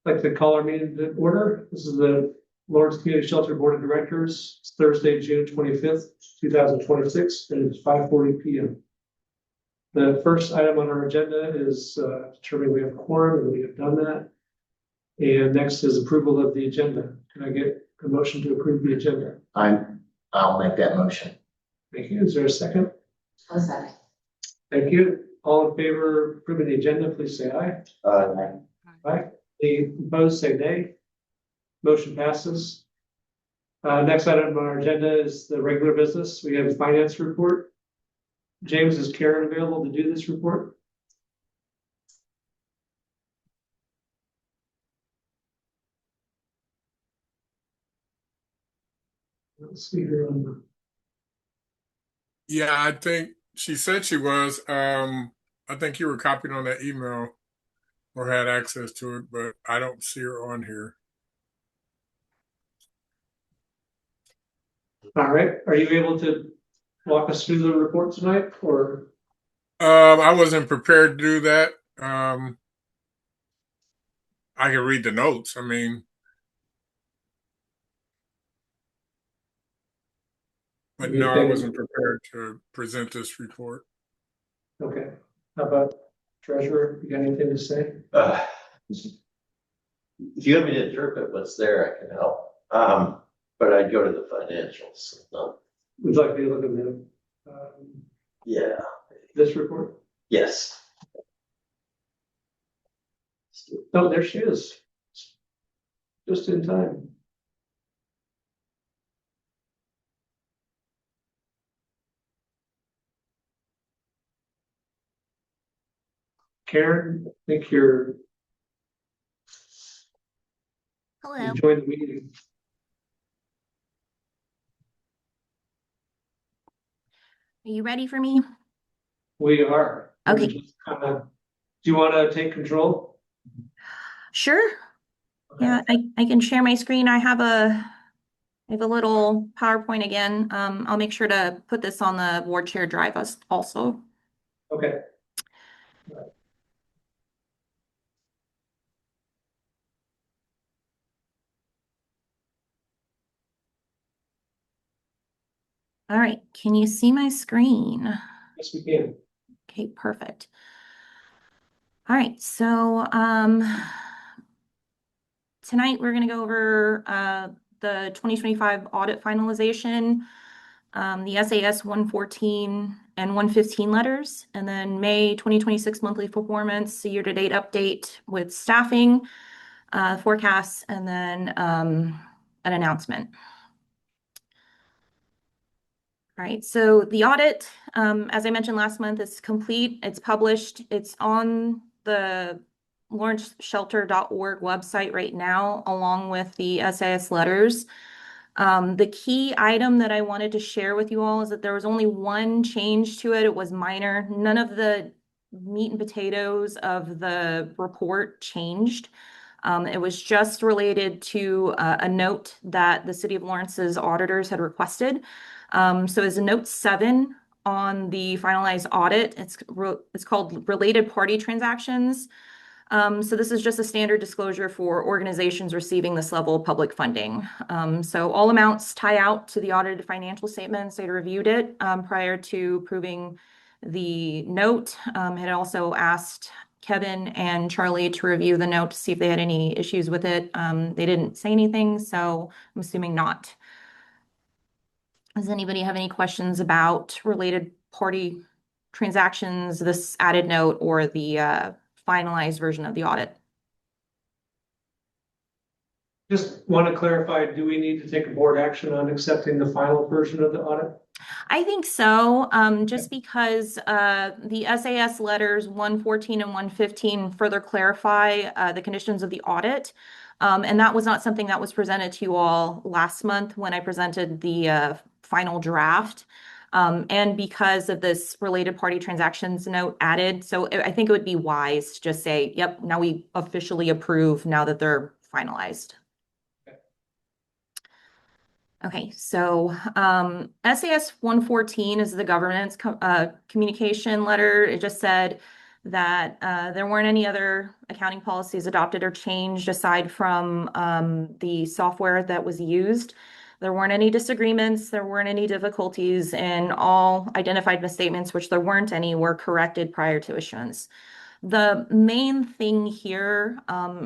I'd like to call our meeting to order. This is the Lawrence Community Shelter Board of Directors. It's Thursday, June 25th, 2026, and it's 5:40 p.m. The first item on our agenda is determining we have quorum, and we have done that. And next is approval of the agenda. Can I get a motion to approve the agenda? I'll make that motion. Thank you. Is there a second? A second. Thank you. All in favor of approving the agenda, please say aye. Aye. Any opposed, say nay. Motion passes. Next item on our agenda is the regular business. We have a finance report. James, is Karen available to do this report? Let's see here on the. Yeah, I think she said she was. I think you were copied on that email or had access to it, but I don't see her on here. All right. Are you able to walk us through the report tonight, or? I wasn't prepared to do that. I can read the notes. I mean, but no, I wasn't prepared to present this report. Okay. How about Treasurer? You got anything to say? If you want me to interpret what's there, I can help. But I'd go to the financials. No. Would you like me to look at the Yeah. this report? Yes. Oh, there she is. Just in time. Karen, I think you joined the meeting. Are you ready for me? We are. Okay. Do you want to take control? Sure. Okay. Yeah, I can share my screen. I have a little PowerPoint again. I'll make sure to put this on the board chair drive also. Okay. All right. Can you see my screen? Yes, we can. Okay, perfect. All right. So tonight we're going to go over the 2025 audit finalization, the SAS 114 and 115 letters, and then May 2026 monthly performance, year-to-date update with staffing, forecasts, and then an announcement. All right, so the audit, as I mentioned last month, is complete. It's published. It's on the lawrenceshelter.org website right now, along with the SAS letters. The key item that I wanted to share with you all is that there was only one change to it. It was minor. None of the meat and potatoes of the report changed. It was just related to a note that the City of Lawrence's auditors had requested. So as a note 7 on the finalized audit, it's called related party transactions. So this is just a standard disclosure for organizations receiving this level of public funding. So all amounts tie out to the audited financial statements. They reviewed it prior to approving the note. Had also asked Kevin and Charlie to review the note to see if they had any issues with it. They didn't say anything, so I'm assuming not. Does anybody have any questions about related party transactions, this added note, or the finalized version of the audit? Just want to clarify, do we need to take a board action on accepting the final version of the audit? I think so, just because the SAS letters 114 and 115 further clarify the conditions of the audit. And that was not something that was presented to you all last month when I presented the final draft. And because of this related party transactions note added, so I think it would be wise to just say, yep, now we officially approve now that they're finalized. Okay, so SAS 114 is the governance communication letter. It just said that there weren't any other accounting policies adopted or changed aside from the software that was used. There weren't any disagreements, there weren't any difficulties, and all identified misstatements, which there weren't any, were corrected prior to issuance. The main thing here,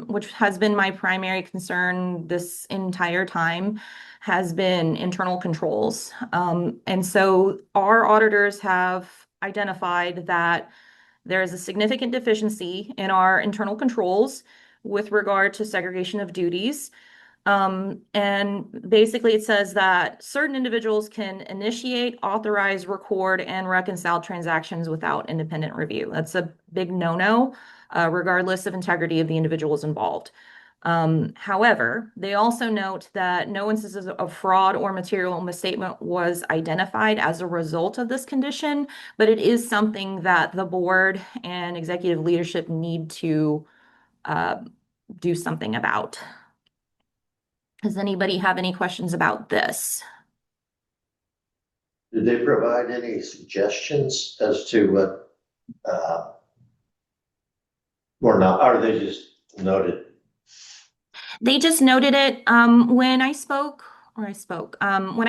which has been my primary concern this entire time, has been internal controls. And so our auditors have identified that there is a significant deficiency in our internal controls with regard to segregation of duties. And basically it says that certain individuals can initiate, authorize, record, and reconcile transactions without independent review. That's a big no-no, regardless of integrity of the individuals involved. However, they also note that no instances of fraud or material misstatement was identified as a result of this condition, but it is something that the board and executive leadership need to do something about. Does anybody have any questions about this? Did they provide any suggestions as to what, or not, or they just noted? They just noted it when I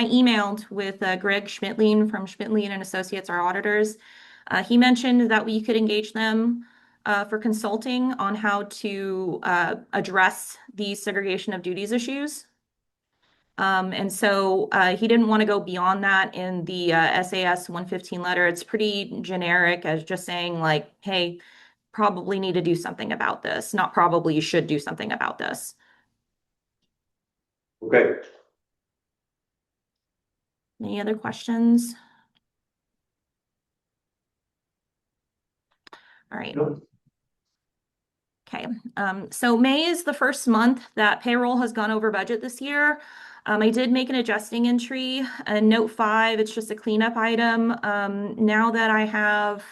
emailed with Greg Schmidtlein from Schmidtlein and Associates, our auditors. He mentioned that we could engage them for consulting on how to address the segregation of duties issues. And so he didn't want to go beyond that in the SAS 115 letter. It's pretty generic as just saying like, hey, probably need to do something about this. Not probably, you should do something about this. Okay. Any other questions? All right. Nope. Okay. So May is the first month that payroll has gone over budget this year. I did make an adjusting entry in note 5. It's just a cleanup item. Now that I have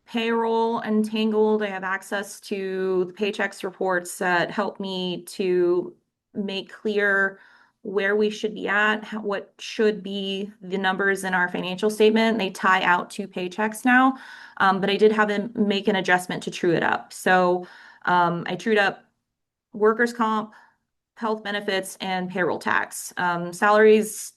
payroll untangled, I have access to the paychecks reports that help me to make clear where we should be at, what should be the numbers in our financial statement. They tie out to paychecks now, but I did have to make an adjustment to true it up. So I trued up workers' comp, health benefits, and payroll tax. Salaries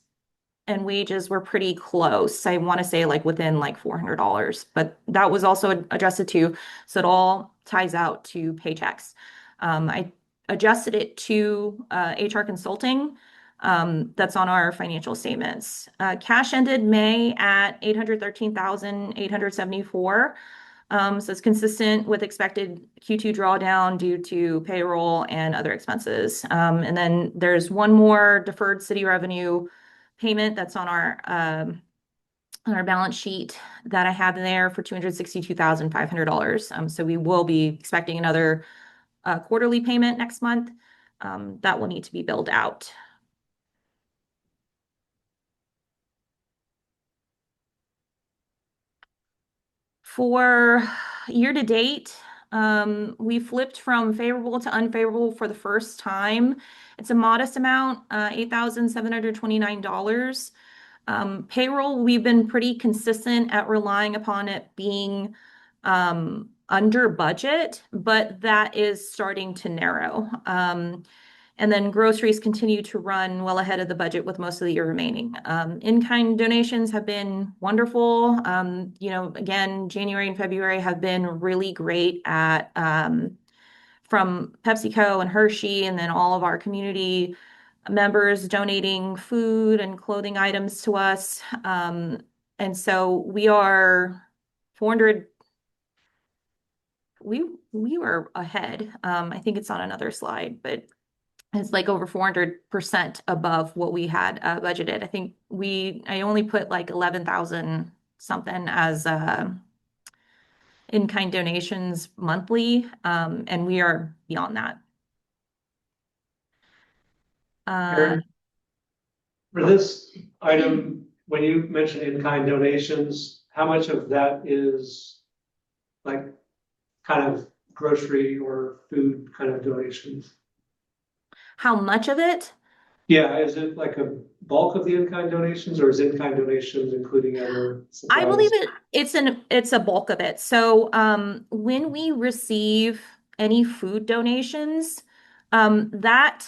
and wages were pretty close. I want to say like within like $400, but that was also adjusted to, so it all ties out to paychecks. I adjusted it to HR consulting. That's on our financial statements. Cash ended May at $813,874. So it's consistent with expected Q2 drawdown due to payroll and other expenses. And then there's one more deferred city revenue payment that's on our balance sheet that I have there for $262,500. So we will be expecting another quarterly payment next month that will need to be billed out. For year to date, we flipped from favorable to unfavorable for the first time. It's a modest amount, $8,729. Payroll, we've been pretty consistent at relying upon it being under budget, but that is starting to narrow. And then groceries continue to run well ahead of the budget with most of the year remaining. In-kind donations have been wonderful. Again, January and February have been really great at from PepsiCo and Hershey, and then all of our community members donating food and clothing items to us. And so we are 400. We were ahead. I think it's on another slide, but it's like over 400% above what we had budgeted. I think I only put like 11,000 something as in-kind donations monthly, and we are beyond that. Aaron, for this item, when you mention in-kind donations, how much of that is like kind of grocery or food kind of donations? How much of it? Yeah, is it like a bulk of the in-kind donations or is in-kind donations including other I believe supplies? it's a bulk of it. So when we receive any food donations, that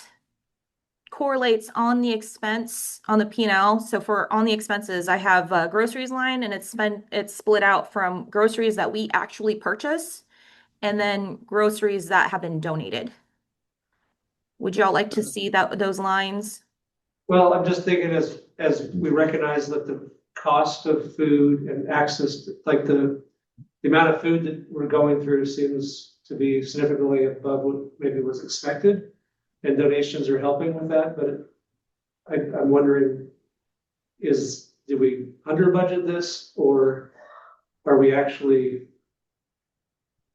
correlates on the expense on the P&L. So for on the expenses, I have a groceries line and it's split out from groceries that we actually purchase and then groceries that have been donated. Would y'all like to see those lines? Well, I'm just thinking as we recognize that the cost of food and access, like the amount of food that we're going through seems to be significantly above what maybe was expected. And donations are helping with that, but I'm wondering, did we under budget this or are we actually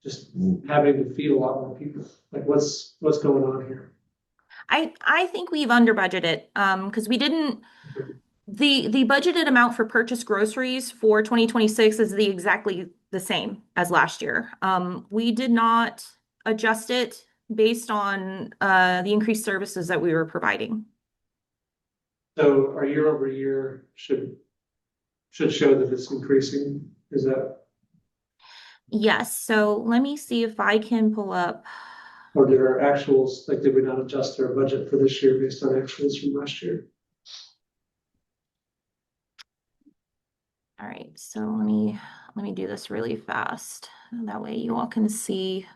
just having to feed a lot more people? Like what's going on here? I think we've under budgeted because we didn't the budgeted amount for purchased groceries for 2026 is exactly the same as last year. We did not adjust it based on the increased services that we were providing. So our year over year should show that it's increasing. Is that, Yes, so let me see if I can pull up. or did our actuals, like, did we not adjust our budget for this year based on actuals from last year? All right, so let me do this really fast. That way you all can see.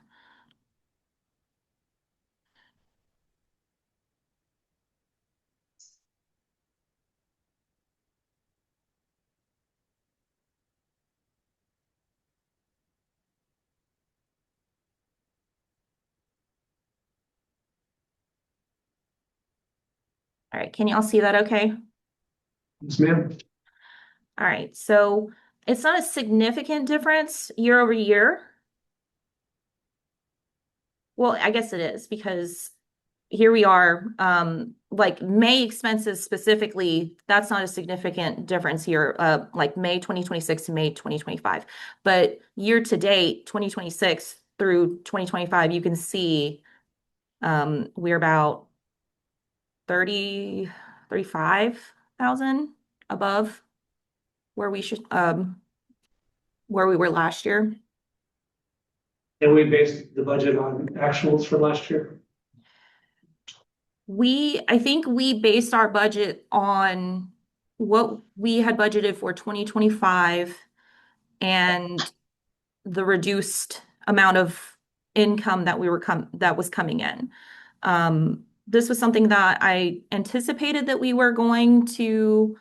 All right, can y'all see that okay? Yes, ma'am. All right, so it's not a significant difference year over year. Well, I guess it is because here we are, like May expenses specifically, that's not a significant difference here, like May 2026 to May 2025. But year to date, 2026 through 2025, you can see we're about 35,000 above where we should where we were last year. And we based the budget on actuals from last year. I think we based our budget on what we had budgeted for 2025 and the reduced amount of income that that was coming in. This was something that I anticipated that we were going to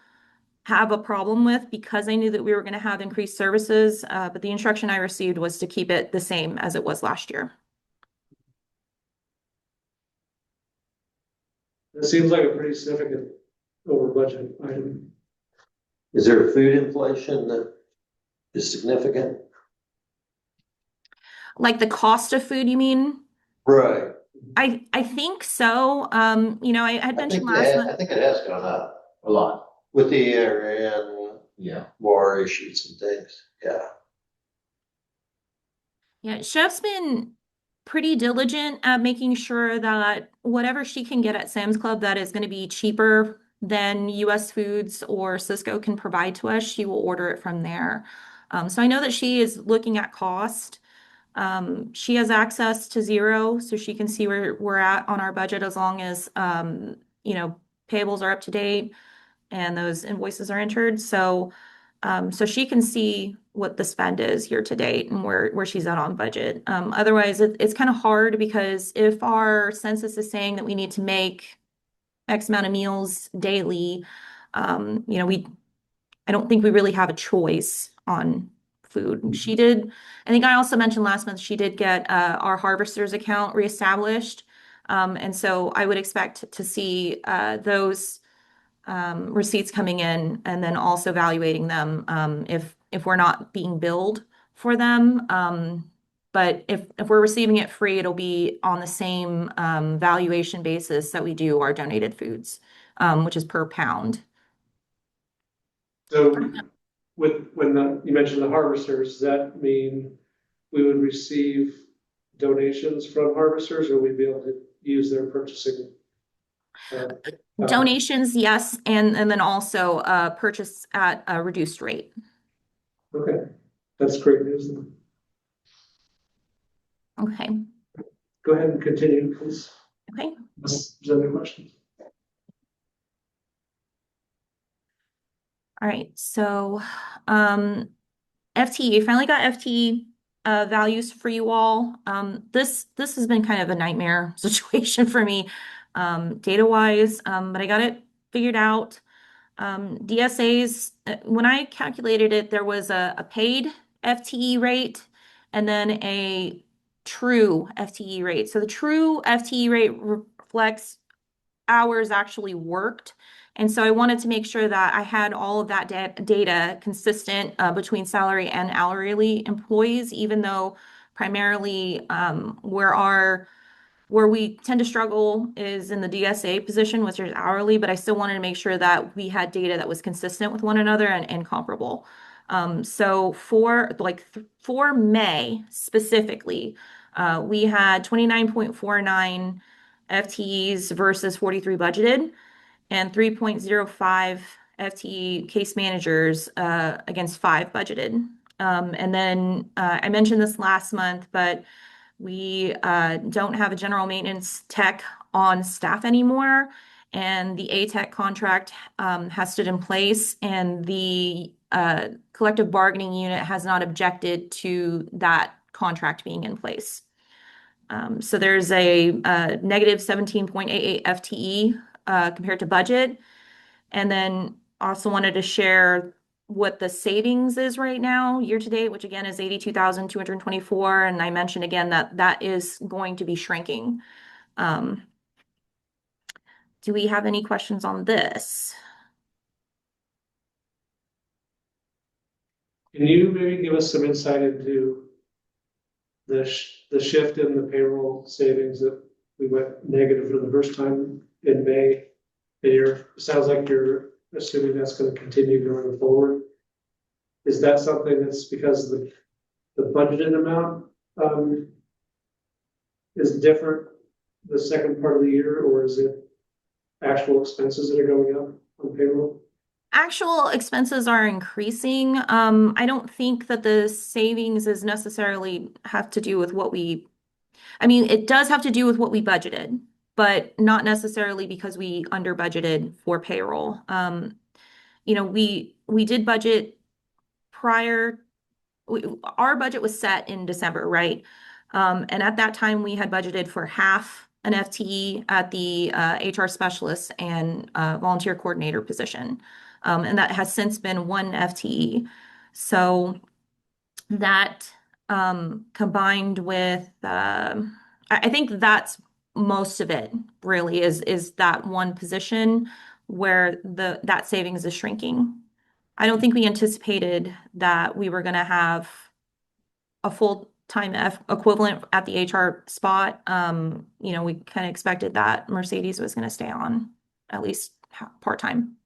have a problem with because I knew that we were going to have increased services, but the instruction I received was to keep it the same as it was last year. It seems like a pretty significant over budget item. Is there food inflation that is significant? Like the cost of food, you mean? Right. I think so. You know, I had mentioned last month. I think it has gone up a lot with the Iran, war issues and things. Yeah. Yeah, Chef's been pretty diligent at making sure that whatever she can get at Sam's Club that is going to be cheaper than US Foods or Cisco can provide to us, she will order it from there. So I know that she is looking at cost. She has access to Zero, so she can see where we're at on our budget as long as you know, payables are up to date and those invoices are entered. So she can see what the spend is year to date and where she's at on budget. Otherwise, it's kind of hard because if our census is saying that we need to make X amount of meals daily, you know, I don't think we really have a choice on food. She did, I think I also mentioned last month, she did get our harvesters account reestablished. And so I would expect to see those receipts coming in and then also evaluating them if we're not being billed for them. But if we're receiving it free, it'll be on the same valuation basis that we do our donated foods, which is per pound. So when you mentioned the harvesters, does that mean we would receive donations from harvesters or we'd be able to use their purchasing Donations, yes, and then also purchase at a reduced rate. Okay, that's great news. Okay, Go ahead and continue, please. okay. Unless there's other questions. All right, so FTE, finally got FTE values for you all. This has been kind of a nightmare situation for me data wise, but I got it figured out. DSAs, when I calculated it, there was a paid FTE rate and then a true FTE rate. So the true FTE rate reflects hours actually worked. And so I wanted to make sure that I had all of that data consistent between salary and hourly employees, even though primarily where we tend to struggle is in the DSA position, which is hourly, but I still wanted to make sure that we had data that was consistent with one another and comparable. So for May specifically, we had 29.49 FTEs versus 43 budgeted and 3.05 FTE case managers against 5 budgeted. And then I mentioned this last month, but we don't have a general maintenance tech on staff anymore, and the ATech contract has stood in place, and the collective bargaining unit has not objected to that contract being in place. So there's a negative 17.88 FTE compared to budget. And then also wanted to share what the savings is right now, year to date, which again is 82,224. And I mentioned again that that is going to be shrinking. Do we have any questions on this? Can you maybe give us some insight into the shift in the payroll savings that we went negative for the first time in May? It sounds like you're assuming that's going to continue going forward. Is that something that's because the budgeted amount is different the second part of the year, or is it actual expenses that are going up on payroll? Actual expenses are increasing. I don't think that the savings is necessarily have to do with it does have to do with what we budgeted, but not necessarily because we under budgeted for payroll. We did budget prior. Our budget was set in December, right? And at that time, we had budgeted for half an FTE at the HR specialist and volunteer coordinator position. And that has since been 1 FTE. So that combined with, I think that's most of it really is that one position where that savings is shrinking. I don't think we anticipated that we were going to have a full-time equivalent at the HR spot. We kind of expected that Mercedes was going to stay on at least part-time.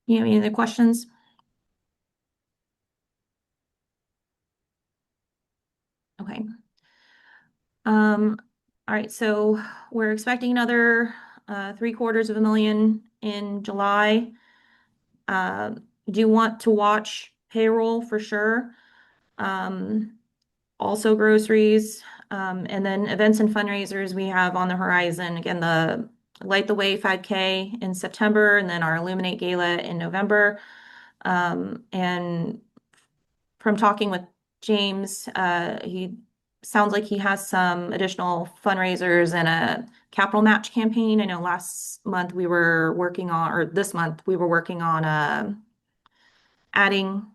You have any other questions? Okay. All right, so we're expecting another $750,000 in July. Do want to watch payroll for sure. Also groceries, and then events and fundraisers we have on the horizon. Again, the Light the Way 5K in September, and then our Illuminate Gala in November. And from talking with James, he sounds like he has some additional fundraisers and a capital match campaign. I know last month we were working on, or this month we were working on adding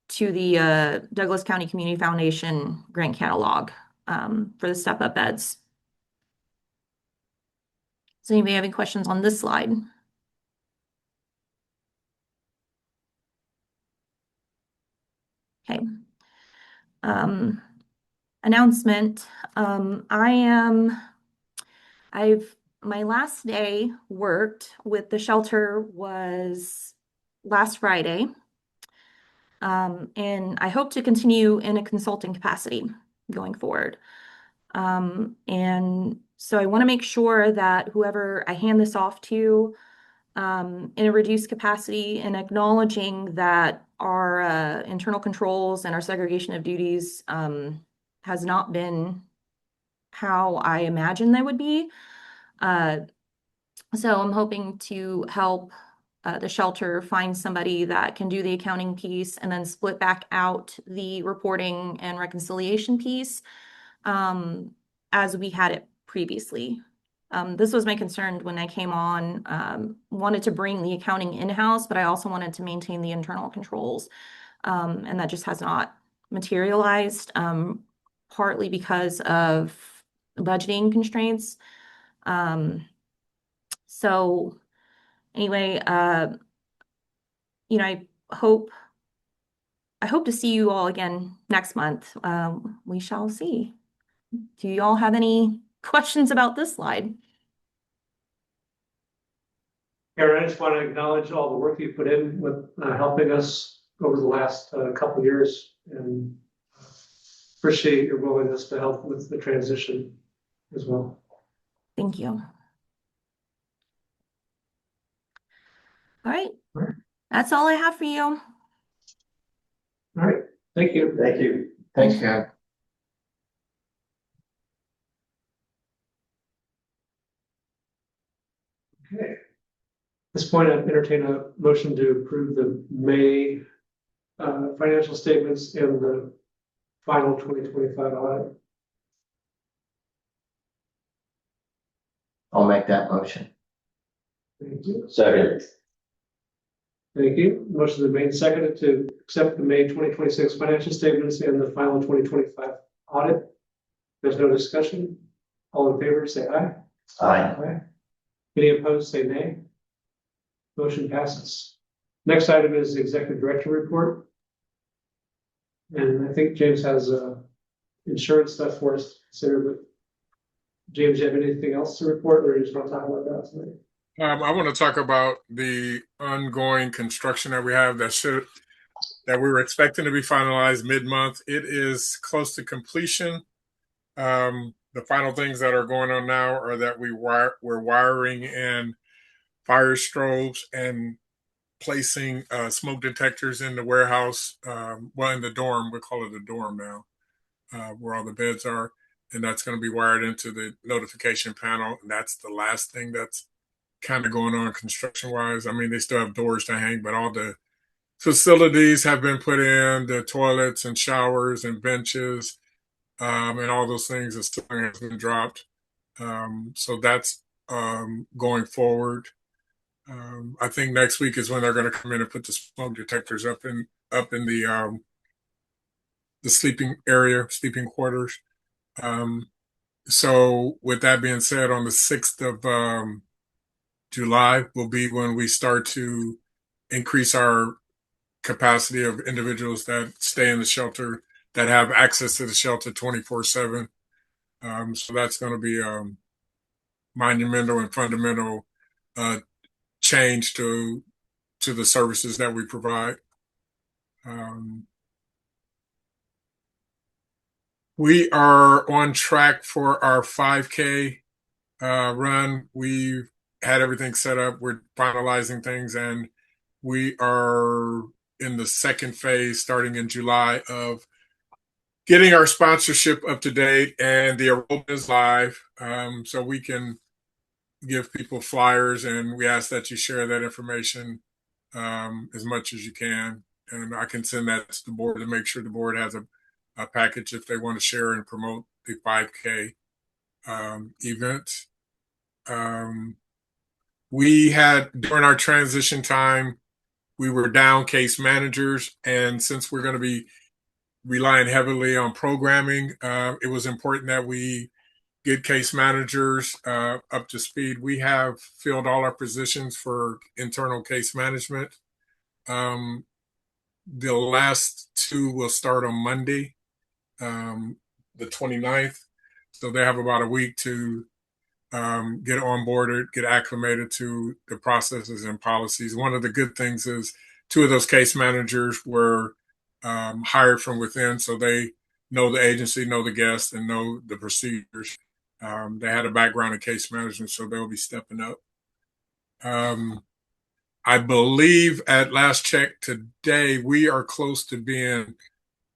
to the Douglas County Community Foundation grant catalog for the step up beds. Does anybody have any questions on this slide? Okay. Announcement. My last day worked with the shelter was last Friday. And I hope to continue in a consulting capacity. going forward. And so I want to make sure that whoever I hand this off to in a reduced capacity and acknowledging that our internal controls and our segregation of duties has not been how I imagined they would be. So I'm hoping to help the shelter find somebody that can do the accounting piece and then split back out the reporting and reconciliation piece as we had it previously. This was my concern when I came on, wanted to bring the accounting in-house, but I also wanted to maintain the internal controls. And that just has not materialized, partly because of budgeting constraints. So anyway, I hope to see you all again next month. We shall see. Do you all have any questions about this slide? Karen, I just want to acknowledge all the work you put in with helping us over the last couple of years, and appreciate your willingness to help with the transition as well. Thank you. All right. That's all I have for you. All right. Thank you. Thank you. Thanks, Karen. Okay. At this point, I'd entertain a motion to approve the May financial statements and the final 2025 audit. I'll make that motion. Thank you. Second. Thank you. Motion has been made and seconded to accept the May 2026 financial statements and the final 2025 audit. There's no discussion. All in favor, say aye. Aye. Any opposed, say nay. Motion passes. Next item is the executive director report. And I think James has insurance stuff for us to consider, but James, you have anything else to report, or you just want to talk about that tonight? I want to talk about the ongoing construction that we have that we were expecting to be finalized mid-month. It is close to completion. The final things that are going on now are that we're wiring in fire strobes and placing smoke detectors in the warehouse, in the dorm. We call it a dorm now, where all the beds are. And that's going to be wired into the notification panel. And that's the last thing that's kind of going on construction-wise. I mean, they still have doors to hang, but all the facilities have been put in, the toilets and showers and benches, and all those things. The ceiling has been dropped. So that's going forward. I think next week is when they're going to come in and put the smoke detectors up in the sleeping area, sleeping quarters. So with that being said, on the 6th of July will be when we start to increase our capacity of individuals that stay in the shelter, that have access to the shelter 24/7. So that's going to be monumental and fundamental change to the services that we provide. We are on track for our 5K run. We've had everything set up. We're finalizing things, and we are in the second phase, starting in July, of getting our sponsorship up to date, and the enrollment is live. So we can give people flyers, and we ask that you share that information as much as you can. And I can send that to the board to make sure the board has a package if they want to share and promote the 5K event. We had, during our transition time, we were down case managers, and since we're going to be relying heavily on programming, it was important that we get case managers up to speed. We have filled all our positions for internal case management. The last two will start on Monday, the 29th. So they have about a week to get onboarded, get acclimated to the processes and policies. One of the good things is 2 of those case managers were hired from within, so they know the agency, know the guests, and know the procedures. They had a background in case management, so they'll be stepping up. I believe at last check today, we are close to being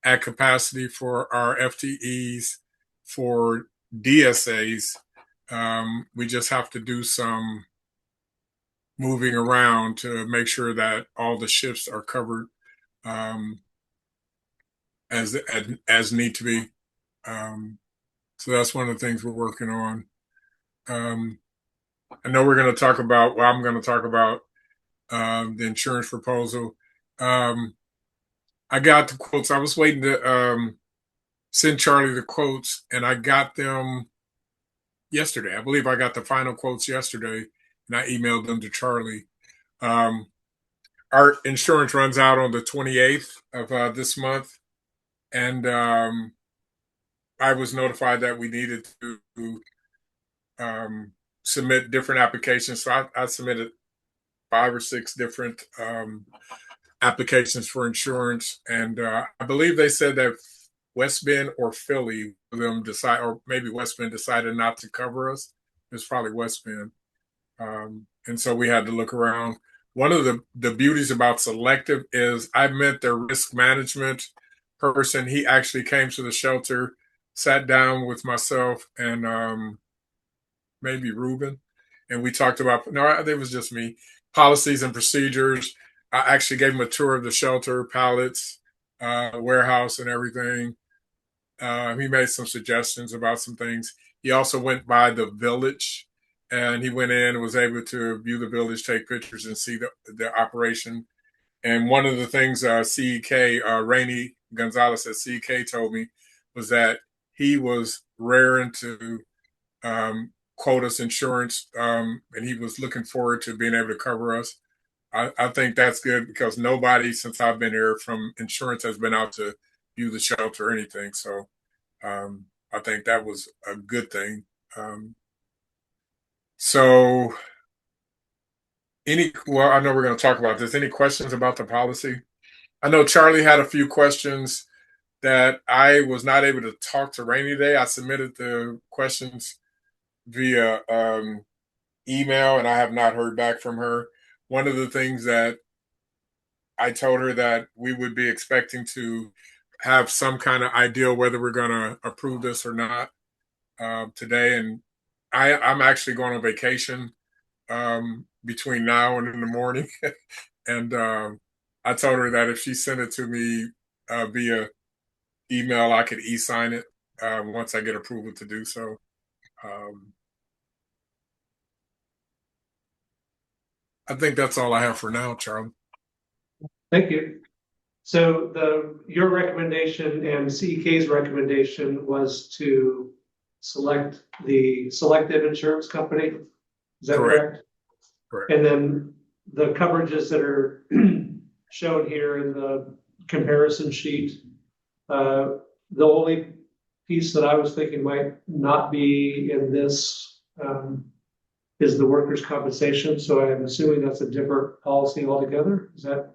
at capacity for our FTEs for DSAs. We just have to do some moving around to make sure that all the shifts are covered as need to be. So that's one of the things we're working on. I know we're going to talk about, well, I'm going to talk about the insurance proposal. I got the quotes. I was waiting to send Charlie the quotes, and I got them yesterday. I believe I got the final quotes yesterday, and I emailed them to Charlie. Our insurance runs out on the 28th of this month, and I was notified that we needed to submit different applications. So I submitted 5 or 6 different applications for insurance, and I believe they said that West Bend or Philly, them decide, or maybe West Bend decided not to cover us. It's probably West Bend, and so we had to look around. One of the beauties about Selective is I met their risk management person. He actually came to the shelter, sat down with myself and maybe Ruben, and we talked about, no, it was just me, policies and procedures. I actually gave him a tour of the shelter, pallets, warehouse, and everything. He made some suggestions about some things. He also went by the village, and he went in and was able to view the village, take pictures, and see the operation. And one of the things CEK, Rainey Gonzalez at CEK told me was that he was raring to quote us insurance, and he was looking forward to being able to cover us. I think that's good because nobody since I've been here from insurance has been out to view the shelter or anything. So I think that was a good thing. So well, I know we're going to talk about this. Any questions about the policy? I know Charlie had a few questions that I was not able to talk to Rainey today. I submitted the questions via email, and I have not heard back from her. One of the things that I told her that we would be expecting to have some kind of idea whether we're going to approve this or not today. And I'm actually going on vacation between now and in the morning. And I told her that if she sent it to me via email, I could e-sign it once I get approval to do so. I think that's all I have for now, Charlie. Thank you. So your recommendation and CEK's recommendation was to select the Selective Insurance Company. Is that correct? Correct. And then the coverages that are shown here in the comparison sheet, the only piece that I was thinking might not be in this is the workers' compensation. So I'm assuming that's a different policy altogether. Is that?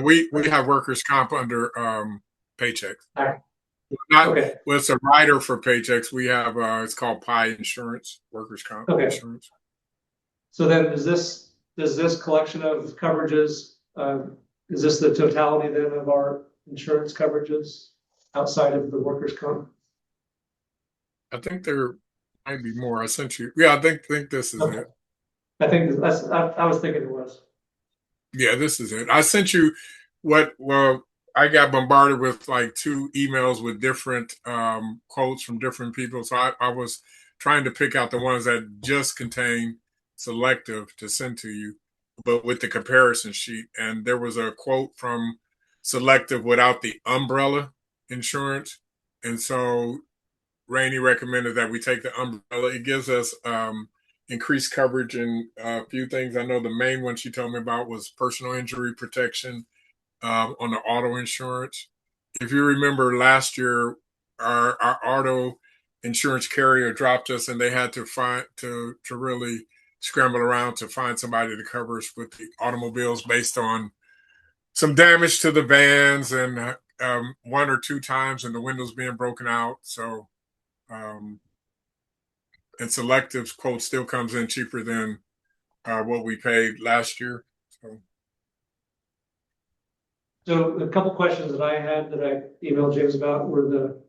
We have workers' comp under Paychex. Okay. Well, it's a rider for Paychex. We have it's called PI insurance, workers' comp insurance. So then, does this collection of coverages is this the totality then of our insurance coverages outside of the workers' comp? I think there might be more. I sent you. Yeah, I think this is it. I think I was thinking it was. Yeah, this is it. I sent you well, I got bombarded with like 2 emails with different quotes from different people. So I was trying to pick out the ones that just contain Selective to send to you, but with the comparison sheet. And there was a quote from Selective without the umbrella insurance. And so Rainey recommended that we take the umbrella. It gives us increased coverage in a few things. I know the main one she told me about was personal injury protection on the auto insurance. If you remember last year, our auto insurance carrier dropped us, and they had to really scramble around to find somebody to cover us with the automobiles based on some damage to the vans and one or two times and the windows being broken out. So, and Selective's quote still comes in cheaper than what we paid last year. So a couple questions that I had that I emailed James about were the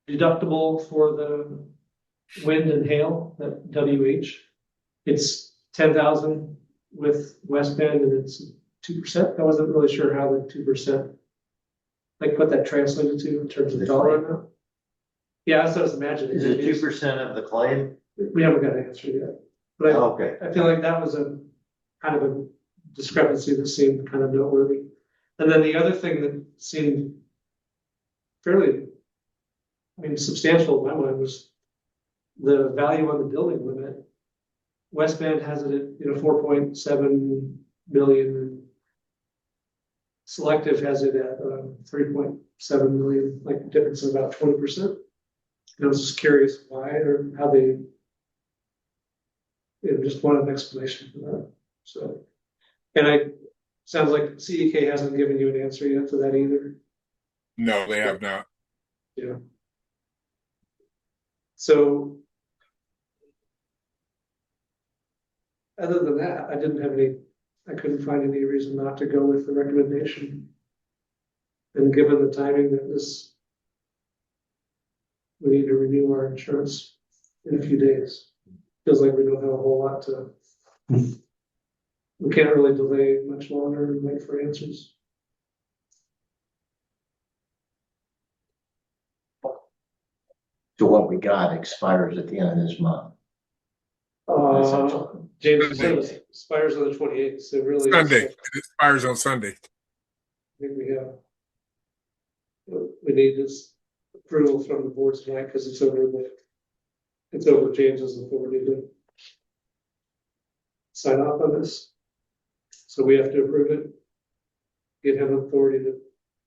deductible for the wind and hail, that WH. It's 10,000 with West Bend and it's 2%. I wasn't really sure how the 2%, like what that translated to in terms of the dollar amount. Yeah, that's what I was imagining. Is it 2% of the claim? We haven't got an answer yet. But Okay. I feel like that was a kind of a discrepancy that seemed kind of noteworthy. And then the other thing that seemed fairly, substantial in my mind was the value on the building limit. West Bend has it at 4.7 million. And Selective has it at 3.7 million, like a difference of about 20%. And I was just curious why or how they. Just wanted an explanation for that. So, and sounds like CEK hasn't given you an answer yet to that either. No, they have not. Yeah. So, other than that, I couldn't find any reason not to go with the recommendation. And given the timing that we need to renew our insurance in a few days. Feels like we don't have a whole lot to, we can't really delay much longer and wait for answers. So what we got expires at the end of this month. James said it expires on the 28th, so really. Sunday. It expires on Sunday. I think we need this approval from the board tonight because it's over James's authority to sign off on this. So we have to approve it. Give him authority to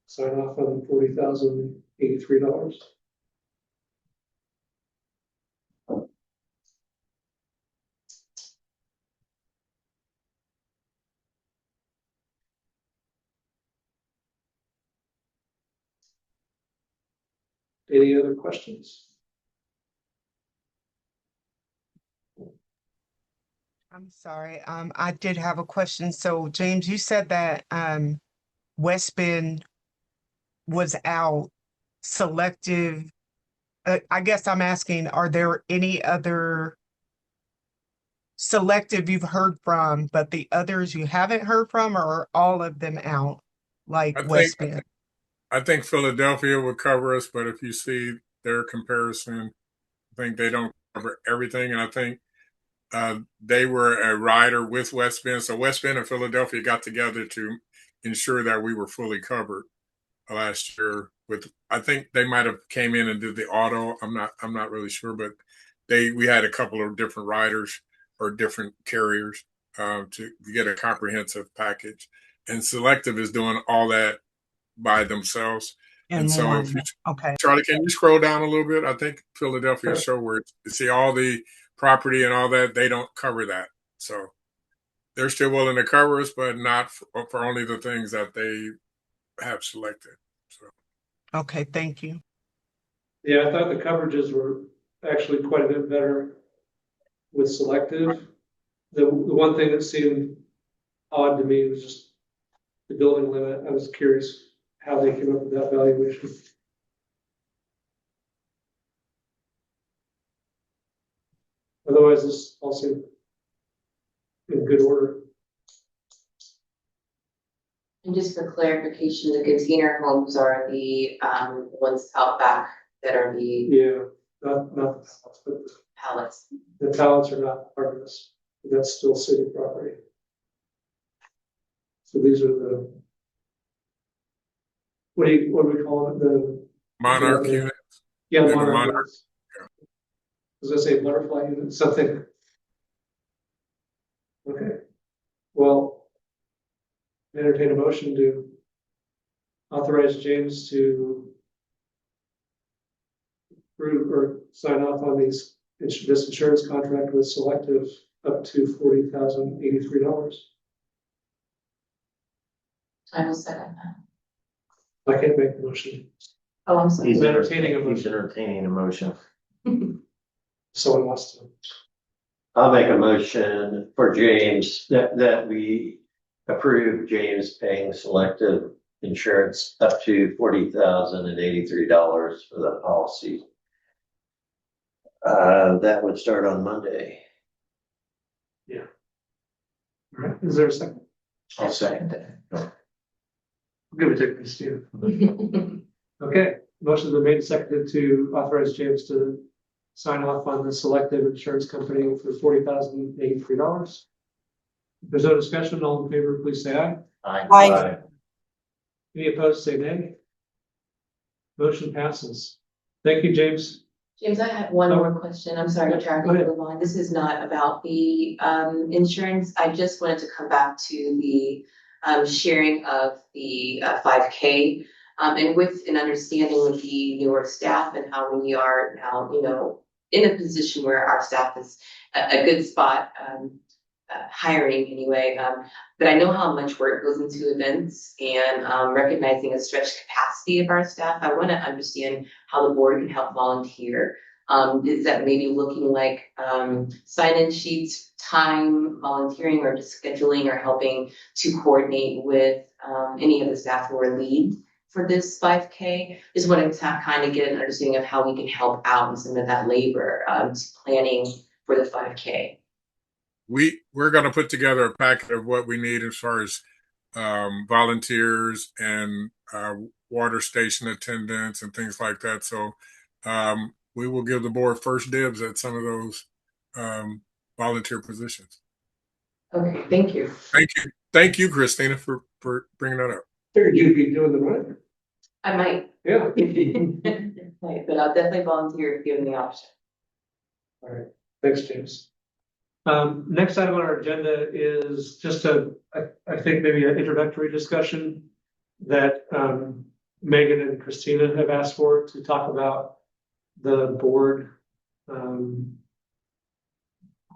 sign off on $40,083. Any other questions? I'm sorry. I did have a question. So James, you said that West Bend was out. Selective. I guess I'm asking, are there any other Selective you've heard from, but the others you haven't heard from, or are all of them out? Like West Bend? I think Philadelphia would cover us, but if you see their comparison, I think they don't cover everything. And I think they were a rider with West Bend. So West Bend and Philadelphia got together to ensure that we were fully covered last year. I think they might have came in and did the auto. I'm not really sure, but we had a couple of different riders or different carriers to get a comprehensive package. And Selective is doing all that by themselves. And so if you, okay. Charlie, can you scroll down a little bit? I think Philadelphia show where you see all the property and all that, they don't cover that. So they're still willing to cover us, but not for only the things that they have selected. So. Okay, thank you. Yeah, I thought the coverages were actually quite a bit better with Selective. The one thing that seemed odd to me was just the building limit. I was curious how they came up with that valuation. Otherwise, this all seemed in good order. And just for clarification, the container homes are the ones out back that are the Yeah, not the pallets, but pallets. the pallets are not part of this. That's still city property. So these are the what do we call it? The Monarch units. Yeah, Yeah, monarch. monarch. Yeah. Was I say butterfly unit? Something. Okay. Well, entertain a motion to authorize James to approve or sign off on this insurance contract with Selective up to $40,083. I will second that. I can't make the motion. Oh, I'm sorry. He's entertaining a motion. He's entertaining a motion. Someone wants to. I'll make a motion for James that we approve James paying selective insurance up to $40,083 for the policy. That would start on Monday. All right, is there a second? I'll second that. I'll give it to Christina. Okay, motion's been made and seconded to authorize James to sign off on the selective insurance company for $40,083. If there's no discussion, all in favor, please say aye. Aye. Any opposed, say nay. Motion passes. Thank you, James. James, I have one more question. I'm sorry to try Go ahead. to move on. This is not about the insurance. I just wanted to come back to the sharing of the 5K. And with an understanding with the newer staff and how we are now, in a position where our staff is a good spot, hiring anyway. But I know how much work goes into events and recognizing a stretched capacity of our staff. I want to understand how the board can help volunteer. Is that maybe looking like sign-in sheets, time, volunteering, or just scheduling or helping to coordinate with any of the staff who are lead for this 5K? Just want to kind of get an understanding of how we can help out in some of that labor planning for the 5K. We're going to put together a packet of what we need as far as volunteers and water station attendants and things like that. So we will give the board first dibs at some of those volunteer positions. Okay, thank you. Thank you, Christina, for bringing that up. Figured you'd be doing the right. I might. Yeah. Right, but I'll definitely volunteer if given the option. All right, thanks, James. Next item on our agenda is just I think maybe an introductory discussion that Megan and Christina have asked for to talk about the board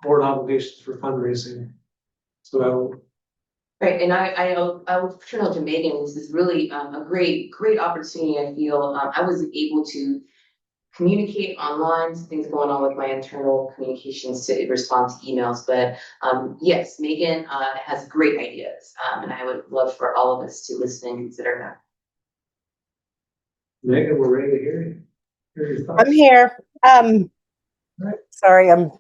obligations for fundraising. So Right, and I will turn over to Megan. This is really a great opportunity. I feel I was able to communicate online, things going on with my internal communications to respond to emails. But yes, Megan has great ideas, and I would love for all of us to listen and consider them. Megan, we're ready to hear you. Hear your thoughts. I'm here. Right. Sorry, I'm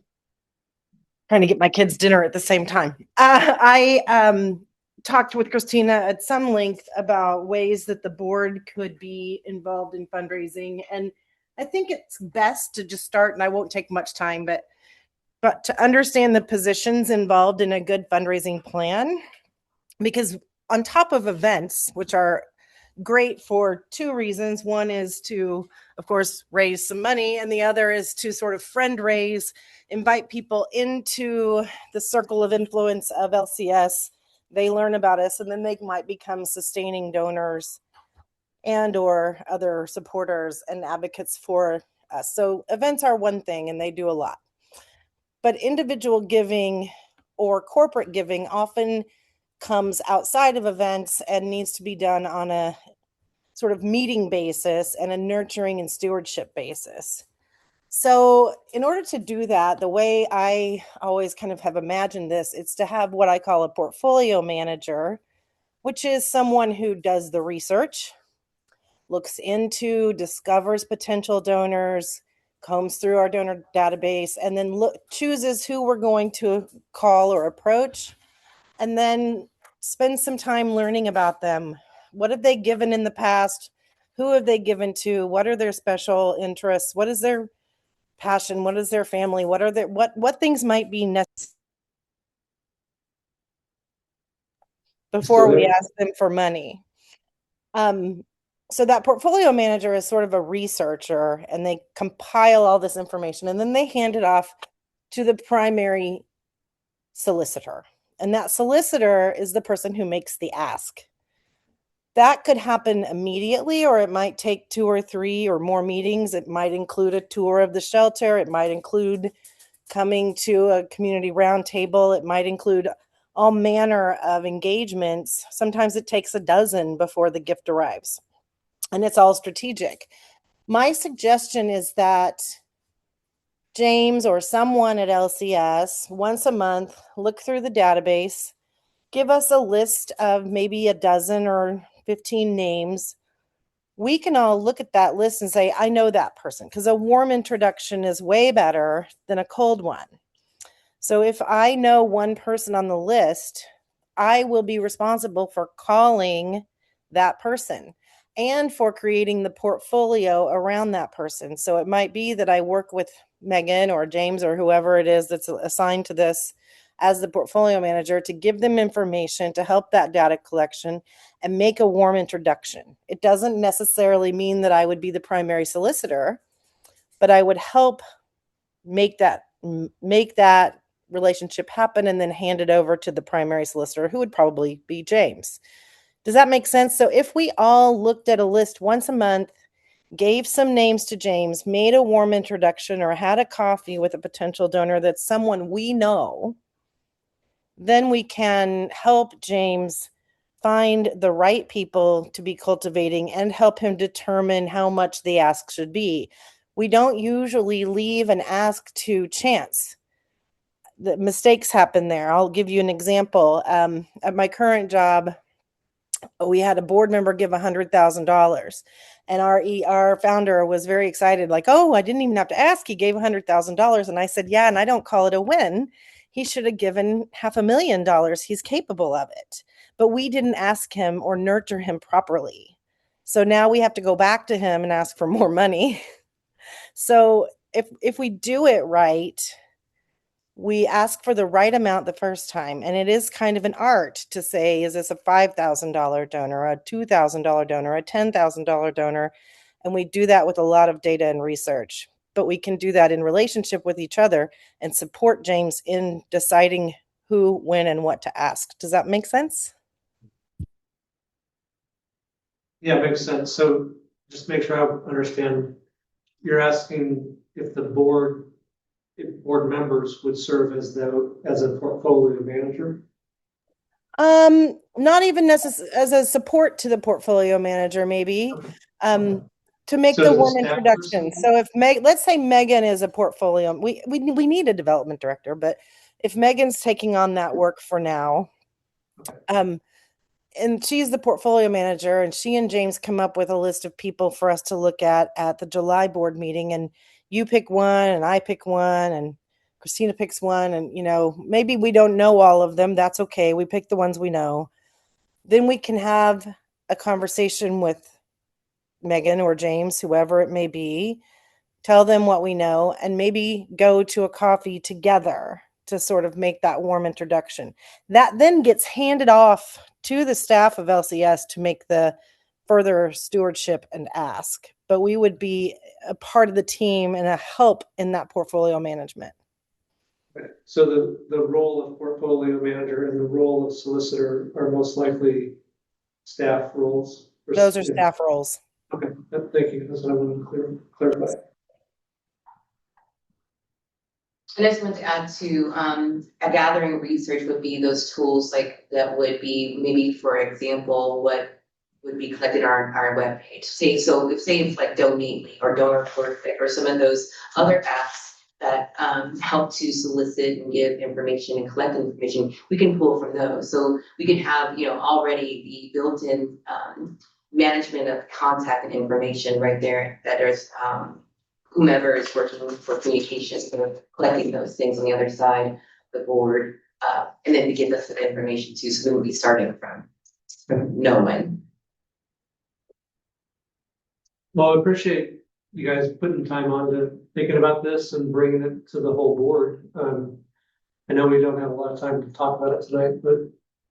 trying to get my kids dinner at the same time. I talked with Christina at some length about ways that the board could be involved in fundraising. And I think it's best to just start, and I won't take much time, but to understand the positions involved in a good fundraising plan. Because on top of events, which are great for two reasons. One is to, of course, raise some money, and the other is to sort of friend raise, invite people into the circle of influence of LCS. They learn about us, and then they might become sustaining donors and or other supporters and advocates for us. So events are one thing, and they do a lot. But individual giving or corporate giving often comes outside of events and needs to be done on a sort of meeting basis and a nurturing and stewardship basis. So in order to do that, the way I always kind of have imagined this, it's to have what I call a portfolio manager, which is someone who does the research, looks into, discovers potential donors, combs through our donor database, and then chooses who we're going to call or approach, and then spend some time learning about them. What have they given in the past? Who have they given to? What are their special interests? What is their passion? What is their family? What are their what things might be necessary before we ask them for money? So that portfolio manager is sort of a researcher, and they compile all this information, and then they hand it off to the primary solicitor. And that solicitor is the person who makes the ask. That could happen immediately, or it might take 2 or 3 or more meetings. It might include a tour of the shelter. It might include coming to a community roundtable. It might include all manner of engagements. Sometimes it takes a dozen before the gift arrives. and it's all strategic. My suggestion is that James or someone at LCS once a month look through the database, give us a list of maybe a dozen or 15 names. We can all look at that list and say, I know that person, because a warm introduction is way better than a cold one. So if I know one person on the list, I will be responsible for calling that person and for creating the portfolio around that person. So it might be that I work with Megan or James or whoever it is that's assigned to this as the portfolio manager to give them information to help that data collection and make a warm introduction. It doesn't necessarily mean that I would be the primary solicitor, but I would help make that relationship happen and then hand it over to the primary solicitor, who would probably be James. Does that make sense? So if we all looked at a list once a month, gave some names to James, made a warm introduction, or had a coffee with a potential donor that's someone we know, then we can help James find the right people to be cultivating and help him determine how much the ask should be. We don't usually leave an ask to chance. The mistakes happen there. I'll give you an example. At my current job, we had a board member give $100,000, and our founder was very excited, like, oh, I didn't even have to ask. He gave $100,000. And I said, yeah, and I don't call it a win. He should have given $500,000. He's capable of it. But we didn't ask him or nurture him properly. So now we have to go back to him and ask for more money. So if we do it right, we ask for the right amount the first time. And it is kind of an art to say, is this a $5,000 donor, a $2,000 donor, a $10,000 donor? And we do that with a lot of data and research. But we can do that in relationship with each other and support James in deciding who, when, and what to ask. Does that make sense? Yeah, it makes sense. So just make sure I understand. You're asking if board members would serve as a portfolio manager? Not even necessarily as a support to the portfolio manager, maybe. Okay. To make So the as a warm staff introduction. person? So if let's say Megan is a portfolio, we need a development director, but if Megan's taking on that work for now, Okay. and she's the portfolio manager, and she and James come up with a list of people for us to look at the July board meeting, and you pick one and I pick one and Christina picks one, and maybe we don't know all of them. That's okay. We pick the ones we know. Then we can have a conversation with Megan or James, whoever it may be, tell them what we know, and maybe go to a coffee together to sort of make that warm introduction. That then gets handed off to the staff of LCS to make the further stewardship and ask. But we would be a part of the team and a help in that portfolio management. Okay. So the role of portfolio manager and the role of solicitor are most likely staff roles? Those are staff roles. Okay, thank you. That's what I wanted to clarify. And I just want to add to a gathering research would be those tools like that would be maybe, for example, what would be collected on our webpage. Say it's like Donate or Donor Perfect or some of those other apps that help to solicit and give information and collect information, we can pull from those. So we can have already the built-in management of contact and information right there that there's whomever is working for communications, sort of collecting those things on the other side of the board, and then to give us that information too, so we will be starting from knowing. Well, I appreciate you guys putting time on to thinking about this and bringing it to the whole board. I know we don't have a lot of time to talk about it tonight, but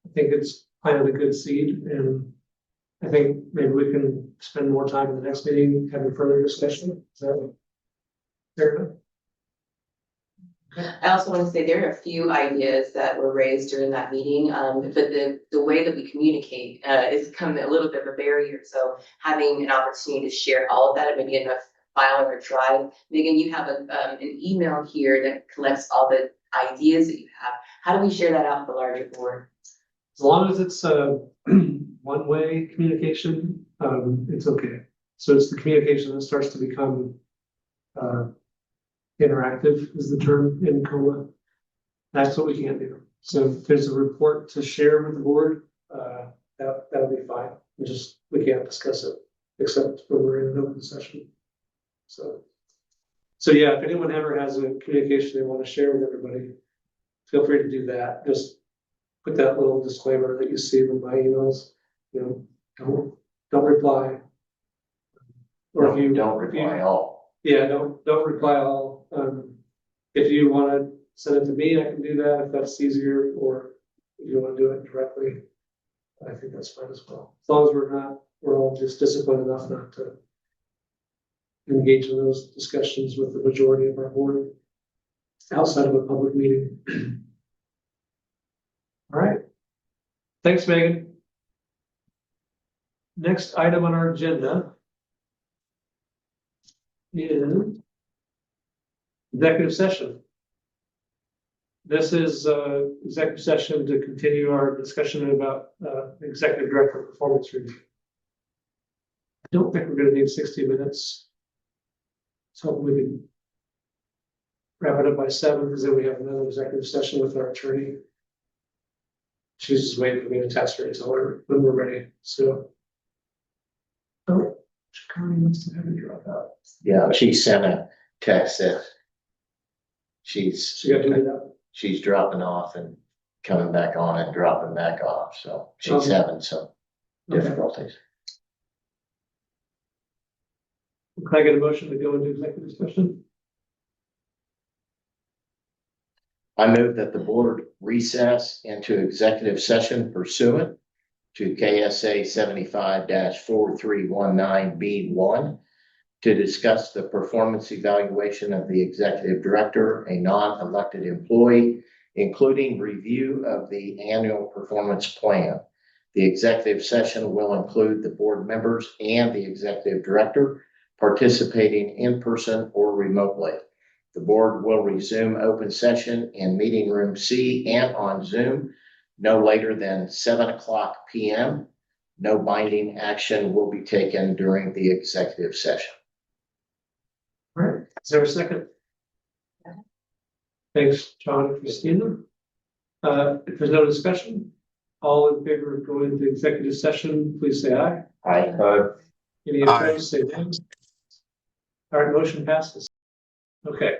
I think it's planted a good seed, and I think maybe we can spend more time in the next meeting having further discussion. Is that fair enough? I also want to say there are a few ideas that were raised during that meeting, but the way that we communicate is becoming a little bit of a barrier. So having an opportunity to share all of that, maybe in a file or a drive. Megan, you have an email here that collects all the ideas that you have. How do we share that out with the larger board? As long as it's one-way communication, it's okay. So it's the communication that starts to become interactive is the term in COLA. That's what we can't do. So if there's a report to share with the board, that'll be fine. We can't discuss it except when we're in an open session. So yeah, if anyone ever has a communication they want to share with everybody, feel free to do that. Just put that little disclaimer that you see in my emails. You know, don't reply. Or if you don't reply all. Yeah, don't reply all. If you want to send it to me, I can do that if that's easier, or if you want to do it directly, I think that's fine as well. As long as we're all just disciplined enough not to engage in those discussions with the majority of our board outside of a public meeting. All right. Thanks, Megan. Next item on our agenda is executive session. This is executive session to continue our discussion about executive director performance review. I don't think we're going to need 60 minutes. So we can wrap it up by 7 because then we have another executive session with our attorney. She's just waiting for me to text her and tell her when we're ready. So, Connie must have had to drop out. Yeah, she sent a text that She got to do that. she's dropping off and coming back on and dropping back off, so she's Okay. having some difficulties. Can I get a motion to go into executive session? I move that the board recess into executive session pursuant to KSA 75-4319B1 to discuss the performance evaluation of the executive director, a non-elected employee, including review of the annual performance plan. The executive session will include the board members and the executive director participating in person or remotely. The board will resume open session in meeting room C and on Zoom no later than 7:00 p.m. No binding action will be taken during the executive session. All right, is there a second? Thanks, John and Christina. If there's no discussion, all in favor of going into executive session, please say aye. Aye. Any opposed, say no. All right, motion passes. Okay.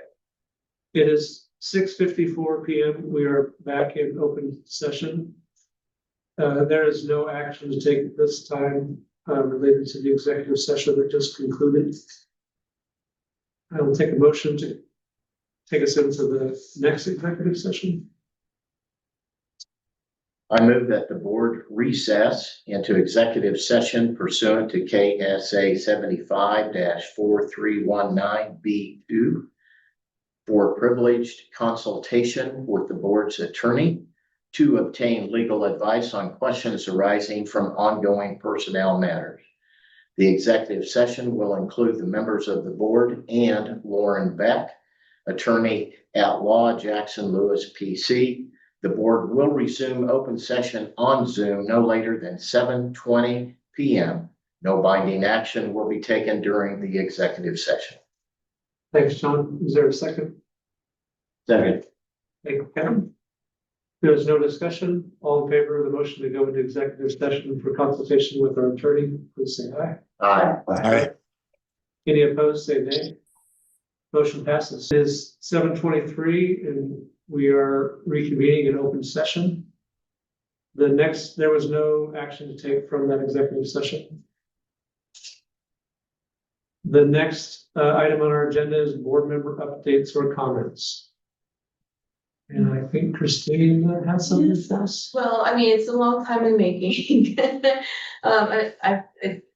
It is 6:54 p.m. We are back in open session. There is no action to take at this time related to the executive session that just concluded. I will take a motion to take us into the next executive session. I move that the board recess into executive session pursuant to KSA 75-4319B2 for privileged consultation with the board's attorney to obtain legal advice on questions arising from ongoing personnel matters. The executive session will include the members of the board and Lauren Beck, attorney at law, Jackson Lewis PC. The board will resume open session on Zoom no later than 7:20 p.m. No binding action will be taken during the executive session. Thanks, John. Is there a second? Second. Thank you, Kevin. There's no discussion. All in favor of the motion to go into executive session for consultation with our attorney, please say aye. Aye. Any opposed, say nay. Motion passes. It is 7:23 and we are reconvening in open session. There was no action to take from that executive session. The next item on our agenda is board member updates or comments. And I think Christine has something for us. Well, I mean, it's a long time in making. I've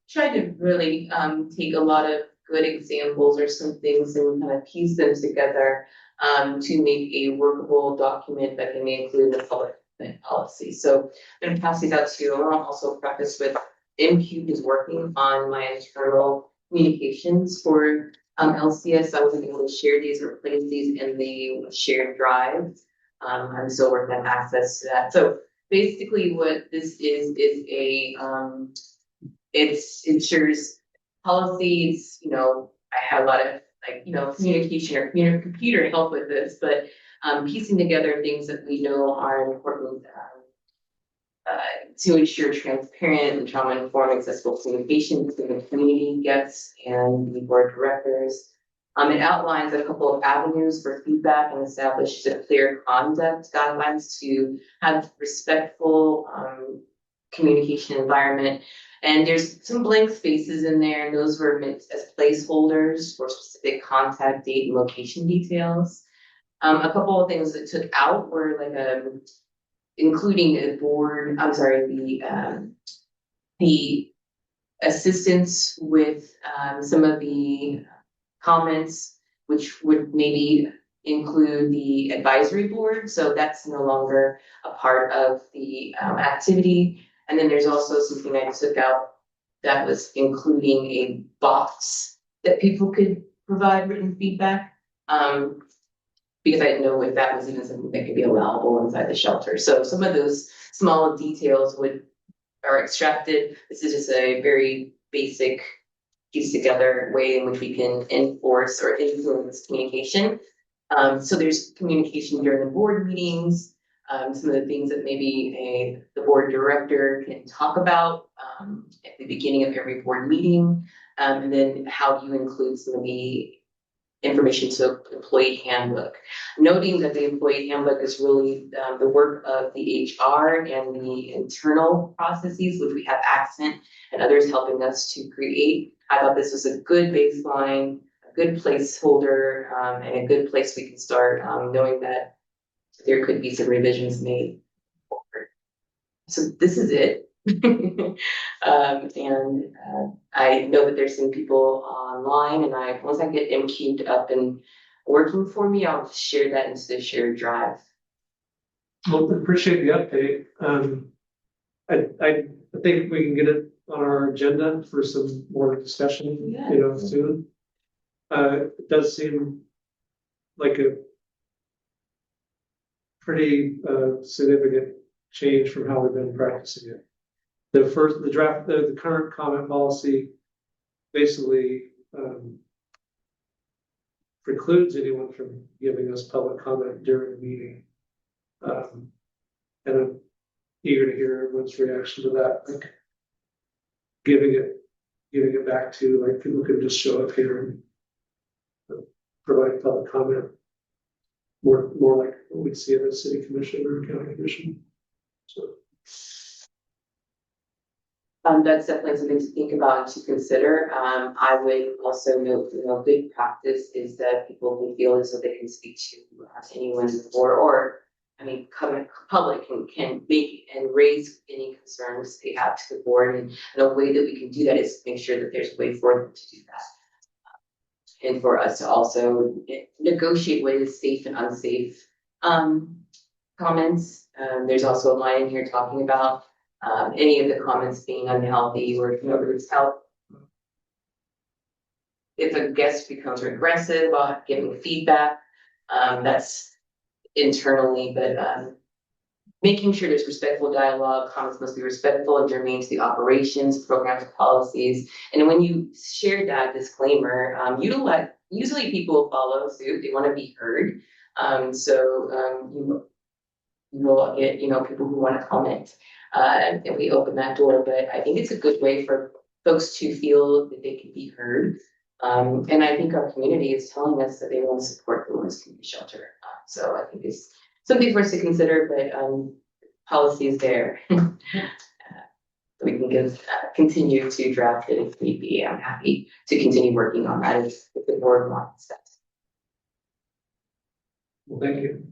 tried to really take a lot of good examples or some things and kind of piece them together to make a workable document that can be included in the public policy. So I'm going to pass these out to you. I'll also preface with MQ is working on my internal communications for LCS. I wasn't able to share these or place these in the shared drive. I'm still working on access to that. So basically what this is a it ensures policies, I had a lot of communication or computer help with this, but piecing together things that we know are important to ensure transparent and trauma-informed accessible communication between the community, guests, and the board of directors. It outlines a couple of avenues for feedback and establishes a clear conduct guidelines to have respectful communication environment. And there's some blank spaces in there, and those were meant as placeholders for specific contact date and location details. A couple of things that took out were like including the board, the assistance with some of the comments, which would maybe include the advisory board. So that's no longer a part of the activity. And then there's also something I took out that was including a box that people could provide written feedback. Because I didn't know if that was even something that could be allowable inside the shelter. So some of those small details are extracted. This is just a very basic piece together way in which we can enforce or influence communication. So there's communication during the board meetings, some of the things that maybe the board director can talk about at the beginning of every board meeting, and then how do you include some of the information to employee handbook, noting that the employee handbook is really the work of the HR and the internal processes, which we have Accent and others helping us to create. I thought this was a good baseline, a good placeholder, and a good place we can start, knowing that there could be some revisions made forward. So this is it. I know that there's some people online, and once I get them queued up and working for me, I'll share that into the shared drive. Well, appreciate the update. I think we can get it on our agenda for some more discussion, soon. It does seem like a pretty significant change from how we've been practicing it. The current comment policy basically precludes anyone from giving us public comment during the meeting. And I'm eager to hear everyone's reaction to that. Like giving it back to like people can just show up here and provide public comment. More like what we'd see at a city commission or a county commission. So. That's definitely something to think about and to consider. I would also note, good practice is that people can feel as though they can speak to anyone or public can make and raise any concerns they have to the board. And a way that we can do that is make sure that there's a way for them to do that. And for us to also negotiate what is safe and unsafe comments. There's also a line in here talking about any of the comments being unhealthy or health. If a guest becomes regressive while giving feedback, that's internally, but making sure there's respectful dialogue, comments must be respectful and germane to the operations, programs, policies. And when you share that disclaimer, usually people follow suit, they want to be heard. You will get, people who want to comment. And we open that door, but I think it's a good way for folks to feel that they can be heard. And I think our community is telling us that they want to support the Lawrence Community Shelter. So I think it's something for us to consider, but policy is there. We can continue to draft it if need be. I'm happy to continue working on that if the board wants that. Well, thank you.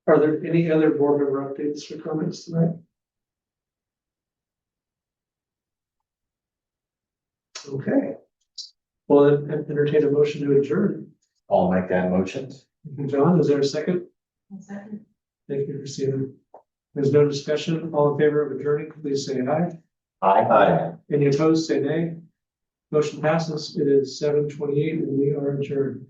Are there any other board member updates or comments tonight? Okay. Well, then entertain a motion to adjourn. I'll make that motion. John, is there a second? One second. Thank you, Christina. There's no discussion. All in favor of adjourning, please say aye. Aye. Any opposed, say nay. Motion passes. It is 7:28 and we are adjourned.